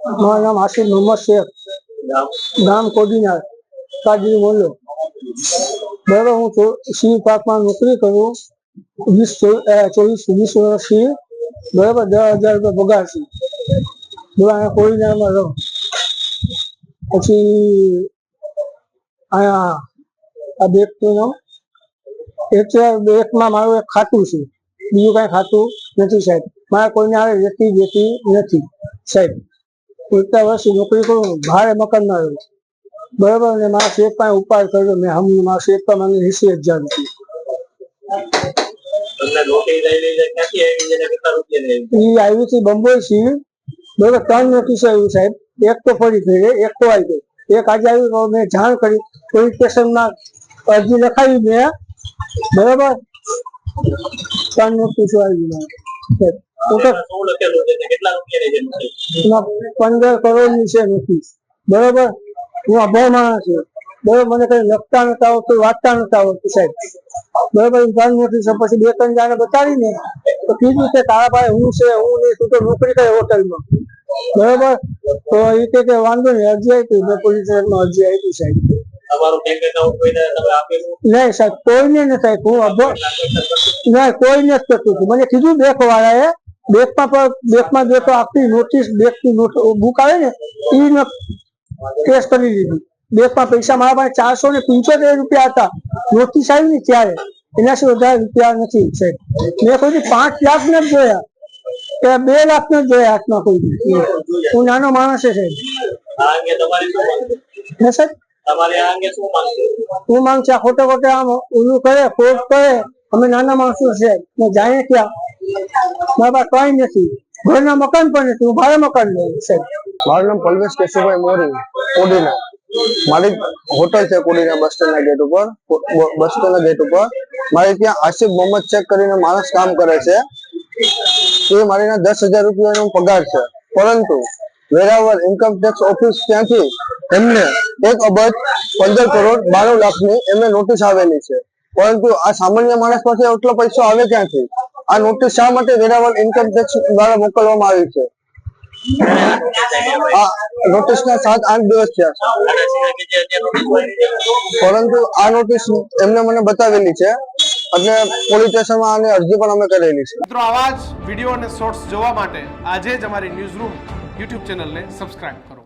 મારું નામ આસિફ મોહમ્મદ શેખ, ગામ કોડીનાર, કાદરી મોલ્લો. બરાબર, હું સી પાકમાં નોકરી કરું, 24-20 વર્ષથી. બરાબર, 10,000 રૂપિયા પગાર છે. અહીંયા કોડીનારમાં રહું. પછી અહીંયા આ બેંકનું નામ બેંકમાં મારું એક ખાતું છે, બીજું કઈ ખાતું નથી સાહેબ. મારે કોઈને આવે રહેતી નથી સાહેબ. એટલા વર્ષથી નોકરી કરું, ભાડે મકાનમાં રહું. બરાબર, અને મારા શેઠ પાસે ઉપાડ કર્યો મેં. મારા શેઠ પાસે મને 80,000 રૂપિયા આવી હતી બંબોઈ થી. બરાબર, 3 નોટિસ આવ્યું સાહેબ. એક તો ફરી થઈ, એક તો આવી ગઈ. એક આજે આવ્યું, મેં જાણ કરી, પોલીસ સ્ટેશનમાં અરજી લખાવી મેં. બરાબર, 3 નોટિસો આવી મને. 15 કરોડ ની છે નોટિસ. બરાબર, હું અભાવ માણસ છું. બરાબર, મને કઈ લખતા નતા આવડતું, વાંચતા નતા આવડતું સાહેબ. બરાબર, 3 નોટિસ પછી 2-3 જણા બતાવી ને તો કીધું કે તારા પાસે હું છે, હું નહીં, તું તો નોકરી કરે હોટલમાં. બરાબર, તો એ કે વાંધો નહીં, અરજી આપી. મેં પોલીસ સ્ટેશનમાં અરજી આપી સાહેબ. નહીં સાહેબ, કોઈને નથી આપ્યું. હું અભાવ નહીં, કોઈને જ કરતું હતું. મને કીધું બેંક વાળાએ, બેંકમાં જો તો આખી નોટિસ બેંકની બુક આવે ને એ કેસ કરી દીધી. બેંકમાં પૈસા મારા પાસે 475 રૂપિયા હતા નોટિસ આવી ને ત્યારે. એનાથી વધારે રૂપિયા નથી સાહેબ. મેં કોઈ 5 લાખ ને જ જોયા, 2 લાખ ને જ જોયા હાથમાં કોઈ. હું નાનો માણસ છે સાહેબ. હે સાહેબ, હું માંગ છે ખોટે આમ ઓલું કરે, ફોર્સ કરે. અમે નાના માણસો છે, જાય ક્યાં? મારા પાસે કઈ નથી, ઘરના મકાન પણ નથી, હું ભાડે મકાન લઉં સાહેબ. મારું નામ પલ્વેશ કેશુભાઈ મોરી, કોડીનાર. મારી હોટલ છે કોડીનાર બસ સ્ટેન્ડ ના ગેટ ઉપર. મારે ત્યાં આસિફ મોહમ્મદ શેખ કરીને માણસ કામ કરે છે. એ મારી 10,000 રૂપિયાનો પગાર છે. પરંતુ વેરાવળ ઇન્કમ ટેક્સ ઓફિસ ત્યાંથી એમને 1,15,92,00,000 એમને નોટિસ આવેલી છે. પરંતુ આ સામાન્ય માણસ પાસે એટલો પૈસો આવે ક્યાંથી? આ નોટિસ શા માટે વેરાવળ ઇન્કમ ટેક્સ દ્વારા મોકલવામાં આવી છે? આ નોટિસના 7-8 દિવસ થયા છે, પરંતુ આ નોટિસ એમને મને બતાવેલી છે. એટલે પોલીસ સ્ટેશનમાં આની અરજી પણ અમે કરેલી છે. મિત્રો, આવા જ વિડીયો અને શોર્ટ્સ જોવા માટે આજે જ અમારી ન્યૂઝ રૂમ યુટ્યુબ ચેનલને સબસ્ક્રાઇબ કરો.